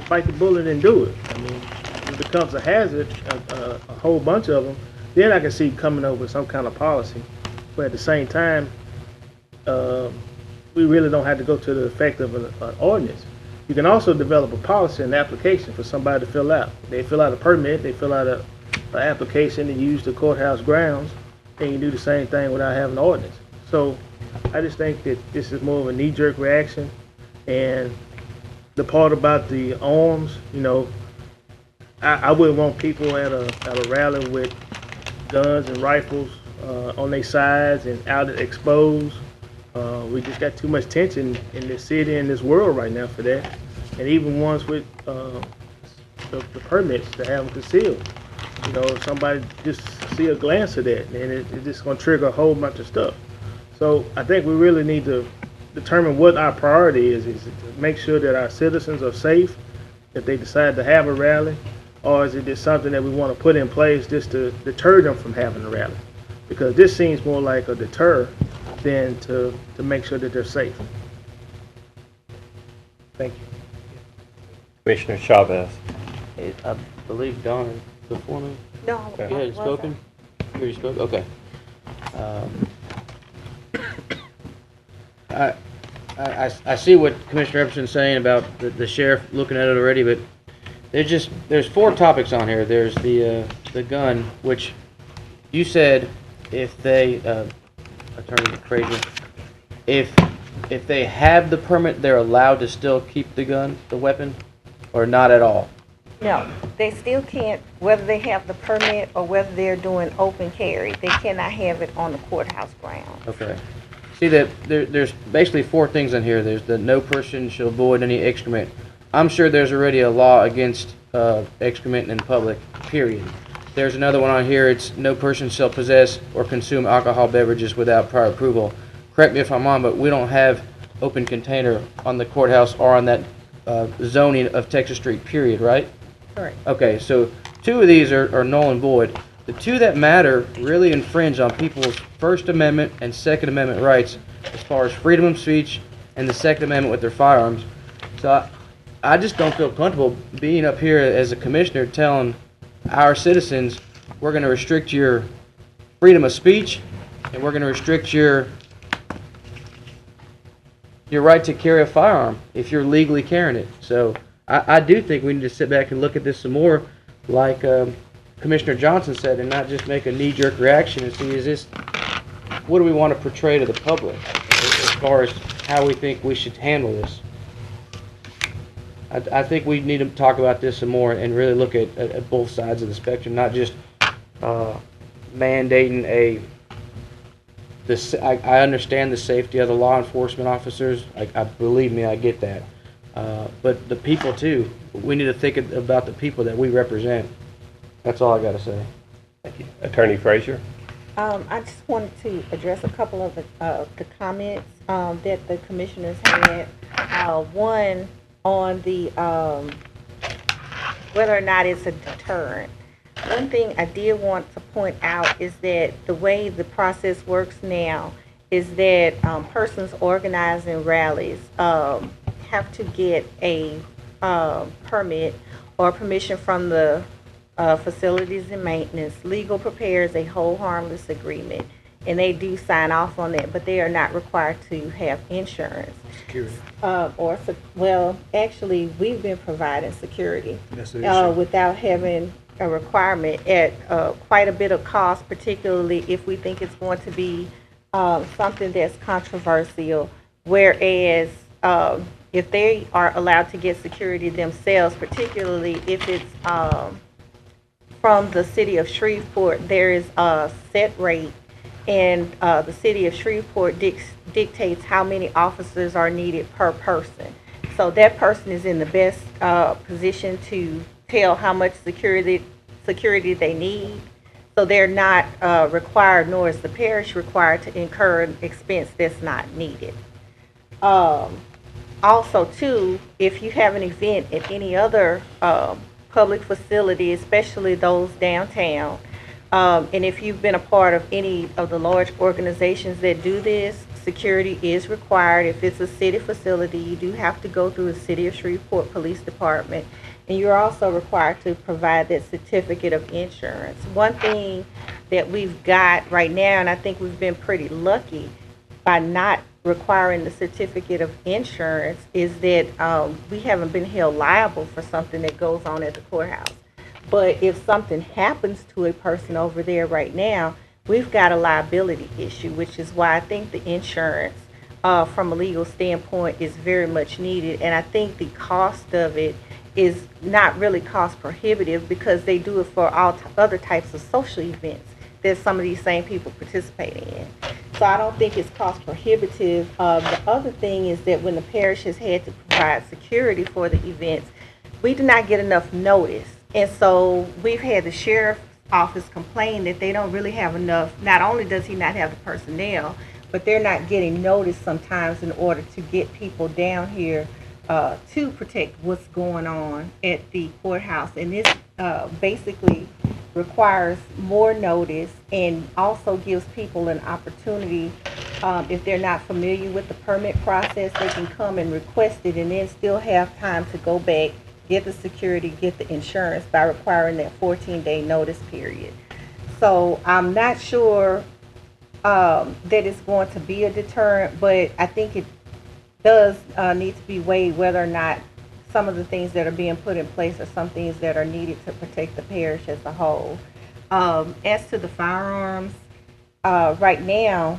bite the bullet and do it. I mean, if it becomes a hazard, a whole bunch of them, then I can see coming up with some kind of policy. But at the same time, we really don't have to go to the effect of an ordinance. You can also develop a policy and application for somebody to fill out. They fill out a permit, they fill out an application to use the courthouse grounds, and you can do the same thing without having an ordinance. So I just think that this is more of a knee-jerk reaction. And the part about the arms, you know, I wouldn't want people at a rally with guns and rifles on their sides and out exposed. We just got too much tension in this city and this world right now for that. And even ones with the permits to have them concealed. You know, if somebody just see a glance of that, and it's just going to trigger a whole bunch of stuff. So I think we really need to determine what our priority is it to make sure that our citizens are safe if they decide to have a rally, or is it just something that we want to put in place just to deter them from having a rally? Because this seems more like a deter than to make sure that they're safe. Thank you. Commissioner Chavez. I believe Don is before me. No. You had spoken? You already spoke? Okay. I see what Commissioner Epperson's saying about the sheriff looking at it already, but there's 4 topics on here. There's the gun, which you said if they, Attorney Frazier, if they have the permit, they're allowed to still keep the gun, the weapon, or not at all? No, they still can't, whether they have the permit or whether they're doing open carry, they cannot have it on the courthouse ground. Okay. See that there's basically 4 things on here. There's the no person shall void any excrement. I'm sure there's already a law against excrement in public, period. There's another one on here. It's no person shall possess or consume alcohol beverages without prior approval. Correct me if I'm wrong, but we don't have open container on the courthouse or on that zoning of Texas Street, period, right? Correct. Okay, so 2 of these are null and void. The 2 that matter really infringe on people's First Amendment and Second Amendment rights as far as freedom of speech and the Second Amendment with their firearms. So I just don't feel comfortable being up here as a commissioner telling our citizens we're going to restrict your freedom of speech and we're going to restrict your right to carry a firearm if you're legally carrying it. So I do think we need to sit back and look at this some more, like Commissioner Johnson said, and not just make a knee-jerk reaction and see, what do we want to portray to the public as far as how we think we should handle this. I think we need to talk about this some more and really look at both sides of the spectrum, not just mandating I understand the safety of the law enforcement officers. I believe me, I get that. But the people too. We need to think about the people that we represent. That's all I got to say. Thank you. Attorney Frazier. I just wanted to address a couple of the comments that the commissioners had. One on the whether or not it's a deterrent. One thing I did want to point out is that the way the process works now is that persons organizing rallies have to get a permit or permission from the facilities and maintenance. Legal prepares a hold harmless agreement, and they do sign off on that, but they are not required to have insurance. Security. Well, actually, we've been providing security That's the issue. without having a requirement at quite a bit of cost, particularly if we think it's going to be something that's controversial, whereas if they are allowed to get security themselves, particularly if it's from the city of Shreveport, there is a set rate, and the city of Shreveport dictates how many officers are needed per person. So that person is in the best position to tell how much security they need. So they're not required, nor is the parish required, to incur an expense that's not needed. Also, too, if you have an event at any other public facility, especially those downtown, and if you've been a part of any of the large organizations that do this, security is required. If it's a city facility, you do have to go through the City of Shreveport Police Department, and you're also required to provide that certificate of insurance. One thing that we've got right now, and I think we've been pretty lucky by not requiring the certificate of insurance, is that we haven't been held liable for something that goes on at the courthouse. But if something happens to a person over there right now, we've got a liability issue, which is why I think the insurance from a legal standpoint is very much needed. And I think the cost of it is not really cost prohibitive, because they do it for all other types of social events that some of these same people participate in. So I don't think it's cost prohibitive. The other thing is that when the parish has had to provide security for the events, we do not get enough notice. And so we've had the sheriff's office complain that they don't really have enough. Not only does he not have the personnel, but they're not getting noticed sometimes in order to get people down here to protect what's going on at the courthouse. And this basically requires more notice and also gives people an opportunity, if they're not familiar with the permit process, they can come and request it and then still have time to go back, get the security, get the insurance by requiring that 14-day notice period. So I'm not sure that it's going to be a deterrent, but I think it does need to be weighed whether or not some of the things that are being put in place are some things that are needed to protect the parish as a whole. As to the firearms, right now,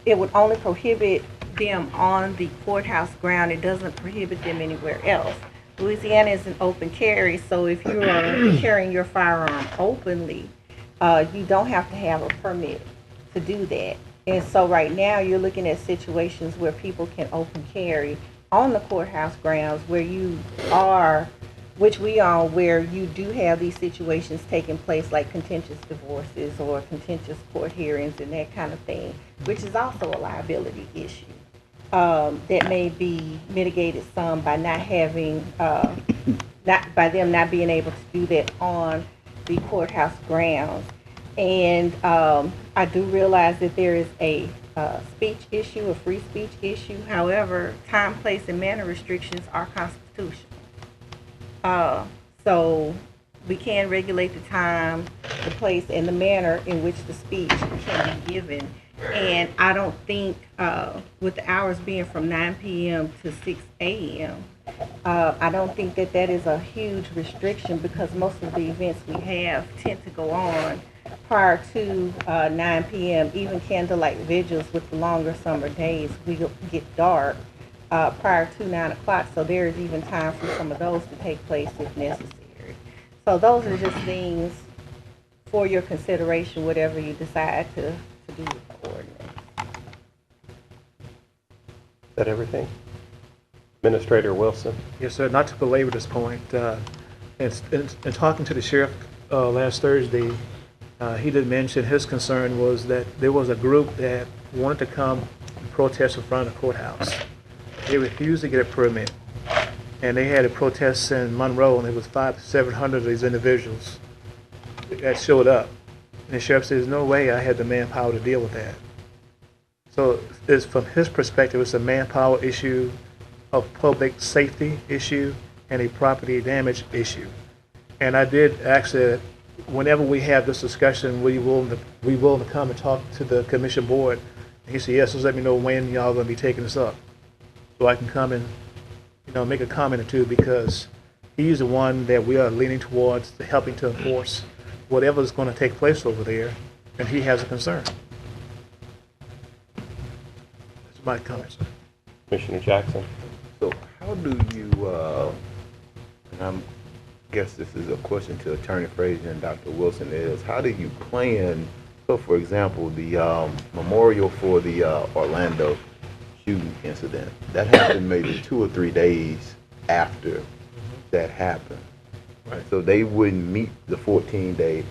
it would only prohibit them on the courthouse ground. It doesn't prohibit them anywhere else. Louisiana is an open carry, so if you are carrying your firearm openly, you don't have to have a permit to do that. And so right now you're looking at situations where people can open carry on the courthouse grounds where you are, which we are, where you do have these situations taking place like contentious divorces or contentious court hearings and that kind of thing, which is also a liability issue. That may be mitigated some by not having, by them not being able to do that on the courthouse grounds. And I do realize that there is a speech issue, a free speech issue. However, time, place, and manner restrictions are constitutional. So we can regulate the time, the place, and the manner in which the speech can be given. And I don't think, with the hours being from 9 p.m. to 6 a.m., I don't think that that is a huge restriction because most of the events we have tend to go on prior to 9 p.m. Even candlelight vigils with the longer summer days, we get dark prior to 9 o'clock. So there is even time for some of those to take place if necessary. So those are just things for your consideration, whatever you decide to do with the ordinance. Is that everything? Administrator Wilson? Yes, sir. Not to belabor this point, in talking to the sheriff last Thursday, he did mention his concern was that there was a group that wanted to come and protest in front of the courthouse. They refused to get a permit, and they had a protest in Monroe, and there was 500 to 700 of these individuals that showed up. And the sheriff said, "There's no way I had the manpower to deal with that." So, from his perspective, it's a manpower issue, a public safety issue, and a property damage issue. And I did ask that whenever we have this discussion, we will to come and talk to the commission board. And he said, "Yes, just let me know when y'all going to be taking this up, so I can come and make a comment or two, because he's the one that we are leaning towards helping to enforce whatever is going to take place over there, and he has a concern." That's my comment, sir. Commissioner Jackson? So how do you, and I guess this is a question to Attorney Frazier and Dr. Wilson, is how do you plan, so for example, the memorial for the Orlando shooting incident, that happened maybe 2 or 3 days after that happened. Right. So they wouldn't meet the 14-day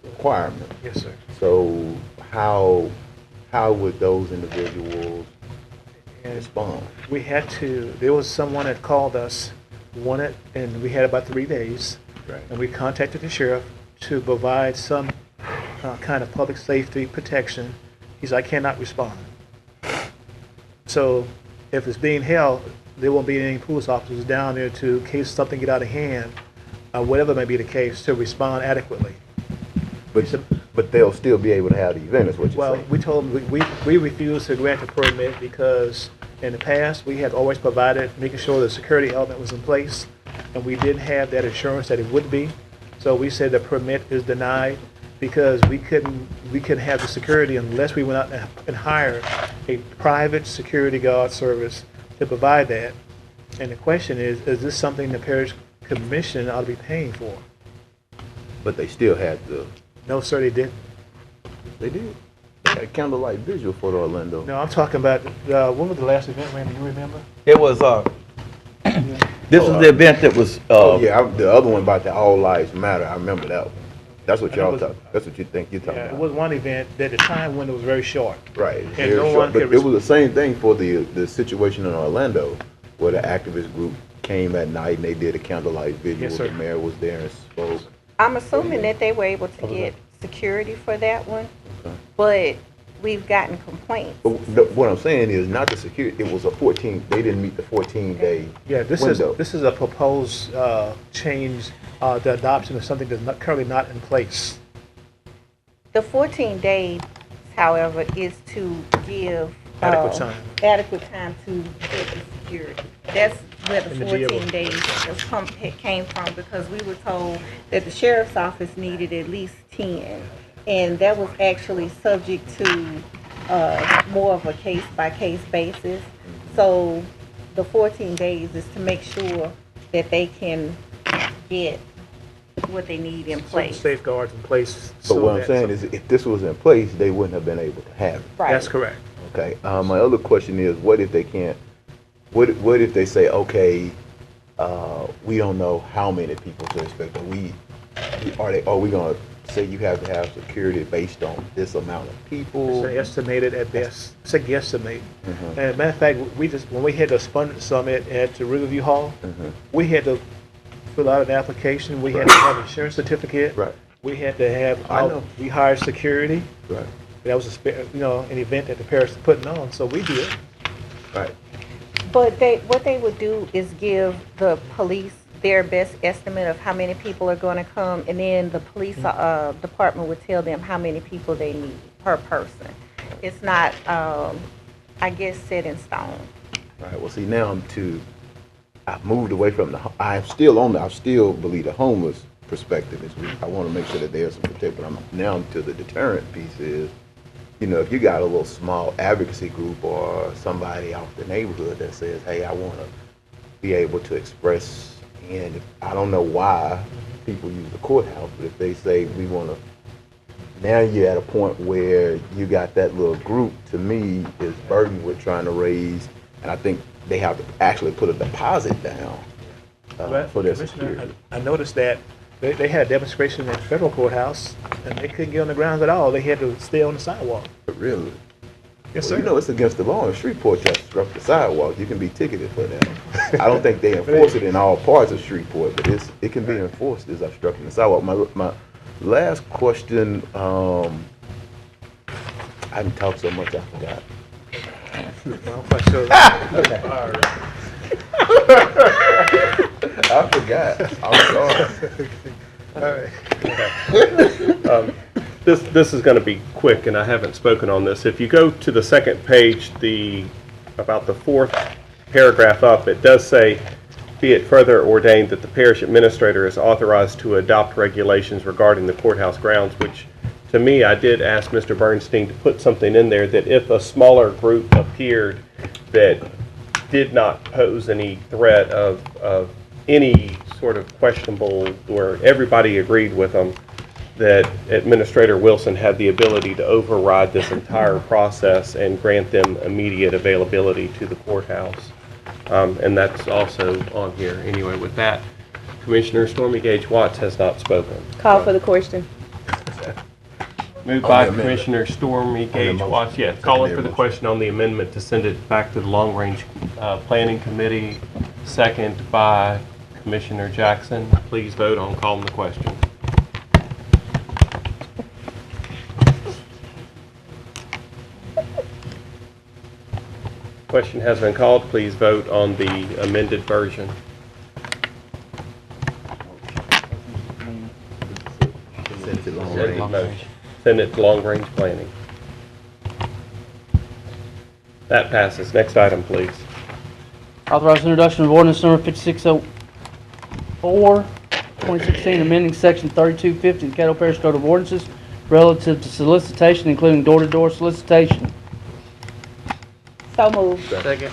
requirement. Yes, sir. So how would those individuals respond? We had to, there was someone that called us, wanted, and we had about 3 days. Right. And we contacted the sheriff to provide some kind of public safety protection. He said, "I cannot respond." So if it's being held, there won't be any police officers down there to, in case something get out of hand, whatever may be the case, to respond adequately. But they'll still be able to have the event, is what you're Well, saying? we told them we refused to grant a permit because in the past, we had always provided, making sure the security element was in place, and we didn't have that assurance that it would be. So we said the permit is denied because we couldn't have the security unless we went out and hired a private security guard service to provide that. And the question is this something the parish commission ought to be paying for? But they still had the... No, sir, they didn't. They did. They had candlelight visual for the Orlando. No, I'm talking about, when was the last event, Randy, you remember? It was, this was the event that was, the other one about the All Lives Matter, I remember that one. That's what I know y'all it was- talking, that's what you think you're talking Yeah, it about. was one event that the time window was very short. Right, And very no short, one but could it was the same thing for the situation in Orlando, where the activist group came at night and they did a candlelight vigil. Yes, sir. The mayor was there and spoke. I'm assuming that they were able to get security for that one, but we've gotten complaints. But what I'm saying is not the security, it was a 14, they didn't meet the 14-day Yeah, this window. is a proposed change, the adoption of something that's not, currently not in place. The 14 days, however, is to give Adequate time. adequate time to get the security. That's where the And the 14 jail. days came from, because we were told that the sheriff's office needed at least 10. And that was actually subject to more of a case-by-case basis. So the 14 days is to make sure that they can get what they need in Certain place. safeguards in place. But so what I'm that saying some- is if this was in place, they wouldn't have been able to have it. Right. That's correct. Okay, my other question is, what if they can't, what if they say, okay, we don't know how many people to expect, are we gonna say you have to have security based on this amount of people? It's estimated at best. It's a guesstimate. Mhm. And matter of fact, when we had the Spunded Summit at the Riverview Hall, we had to fill out an application. We had to have an insurance certificate. Right. We had to have. I know. We hired security. Right. That was an event that the parish was putting on, so we did. Right. But what they would do is give the police their best estimate of how many people are going to come, and then the police department would tell them how many people they need per person. It's not, I guess, set in stone. Right, well, see, now I've moved away from I still believe the homeless perspective is, I want to make sure that there's some protection, but I'm now to the deterrent piece is, if you got a little small advocacy group or somebody out the neighborhood that says, hey, I want to be able to express, and I don't know why people use the courthouse, but if they say we want to, now you're at a point where you got that little group, to me, is burdened with trying to raise, and I think they have to actually put a deposit down for their security. I noticed that they had a demonstration at the federal courthouse, and they couldn't get on the grounds at all. They had to stay on the sidewalk. Really? Yes, Well, sir. it's against the law in Shreveport to obstruct the sidewalk. You can be ticketed for that. I don't think they enforce it in all parts of Shreveport, but it can be enforced as obstructing the sidewalk. My last question, I didn't talk so much, I forgot. Well, I'm quite sure. I forgot. I'm sorry. This is going to be quick, and I haven't spoken on this. If you go to the second page, about the fourth paragraph up, it does say, be it further ordained that the parish administrator is authorized to adopt regulations regarding the courthouse grounds, which to me, I did ask Mr. Bernstein to put something in there that if a smaller group appeared that did not pose any threat of any sort of questionable, where everybody agreed with them, that Administrator Wilson had the ability to override this entire process and grant them immediate availability to the courthouse. And that's also on here. Anyway, with that, Commissioner Stormy Gage Watts has not spoken. Call for the question. Moved by Commissioner Stormy Gage Watts. Yes, call it for the question on the amendment to send it back to the Long Range Planning Committee. Second by Commissioner Jackson. Please vote on calling the question. Question has been called. Please vote on the amended version. Send it to long range. Send it to Long Range Planning. That passes. Next item, please. Authorize introduction of ordinance number 5604, 2016, amending section 3250 of the Caddo Parish Code of Ordinances relative to solicitation, including door-to-door solicitation. So moved. Second.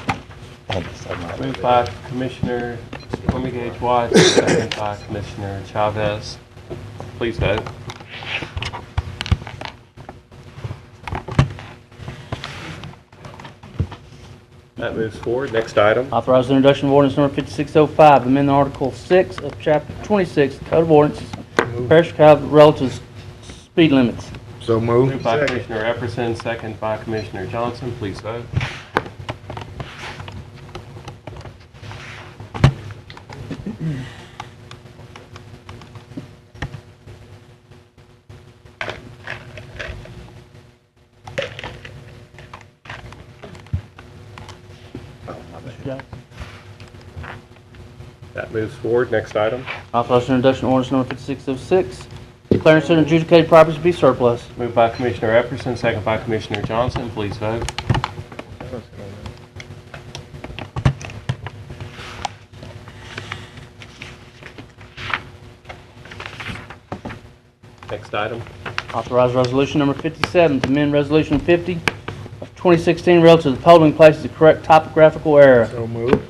Moved by Commissioner Stormy Gage Watts, second by Commissioner Chavez. Please vote. That moves forward. Next item. Authorize introduction of ordinance number 5605, amending Article 6 of Chapter 26 of the Code of Ordinances, Parish Code relative speed limits. So Moved by Commissioner Epperson, second by Commissioner Johnson. Please vote. That moves forward. Next item. Authorizing introduction of ordinance number 5606, declaring certain adjudicated properties to be surplus. Moved by Commissioner Epperson, second by Commissioner Johnson. Please vote. Next item. Authorize resolution number 57 to amend resolution 50 of 2016 relative to the polling places to correct topographical error. So moved.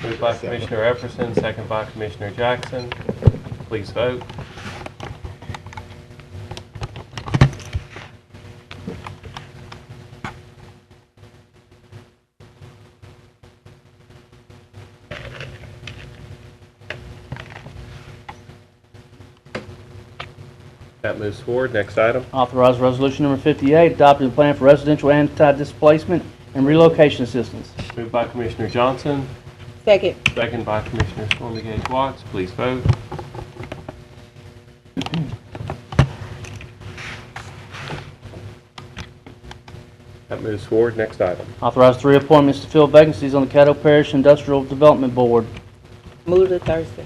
Moved by Commissioner Epperson, second by Commissioner Jackson. Please vote. That moves forward. Next item. Authorize resolution number 58, adopting a plan for residential anti-displacement and relocation assistance. Moved by Commissioner Johnson, Second. second by Commissioner Stormy Gage Watts. Please vote. That moves forward. Next item. Authorize 3 appointments to fill vacancies on the Caddo Parish Industrial Development Board. Move to Thursday.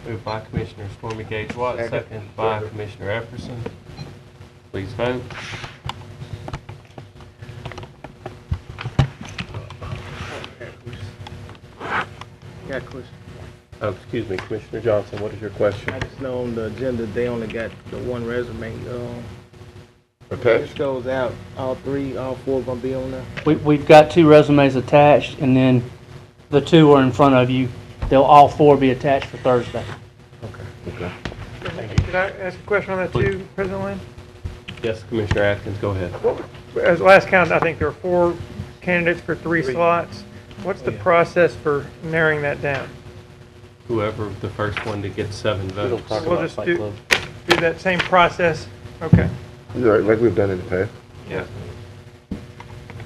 Moved by Commissioner Stormy Gage Watts, second by Commissioner Epperson. Please vote. Got a question. Oh, excuse me, Commissioner Johnson, what is your question? I just know on the agenda, they only got the one resume. Okay. This goes out, all four gonna be on there? We've got 2 resumes attached, and then the 2 are in front of you. They'll all 4 be attached for Thursday. Okay. Could I ask a question on that too, President Lynn? Yes, Commissioner Atkins, go ahead. As last count, I think there were 4 candidates for 3 slots. What's the process for narrowing that down? Whoever the first one to get 7 votes. We'll just do that same process? Okay. Like we've done in the past. Yeah.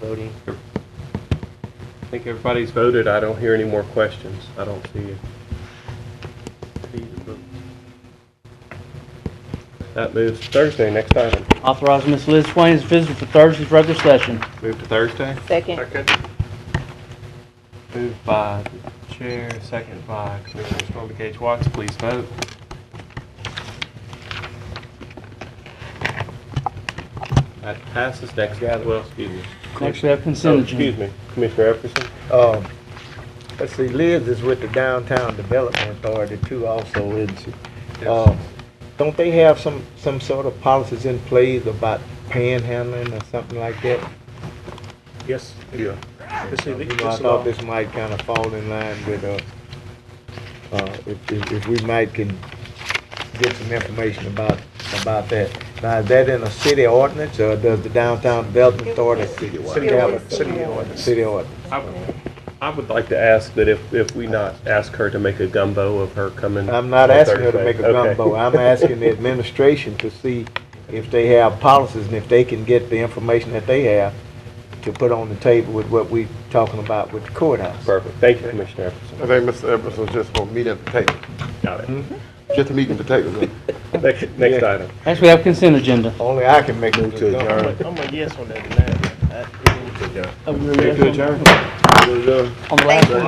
Voting. I think everybody's voted. I don't hear any more questions. I don't see it. That moves to Thursday. Next item. Authorize Ms. Liz Swain as visitor for Thursday's regular session. Move to Thursday. Second. Moved by the chair, second by Commissioner Stormy Gage Watts. Please vote. That passes. Next, well, excuse me. Next we have consent agenda. Excuse me, Commissioner Epperson. Let's see, Liz is with the Downtown Development Authority too also, isn't she? Yes. Don't they have some sort of policies in place about panhandling or something like that? Yes. Yeah. You know, I thought this might kind of fall in line with, if we might can get some information about that. Now, is that in a city ordinance, or does the Downtown Development Authority have a city ordinance? I would like to ask that if we not ask her to make a gumbo of her coming. I'm not on asking her to Thursday. make a gumbo. I'm asking the administration to see if they have policies and if they can get the information that they have to put on the table with what we're talking about with the courthouse. Perfect. Thank you, Commissioner Epperson. I think Mr. Epperson's just gonna meet at the table. Got it. Just meat and potatoes. Next item. Next we have consent agenda. Only I can make it to adjourn. I'm a yes on that tonight. Oh, you're a yes on- To adjourn. On the last one?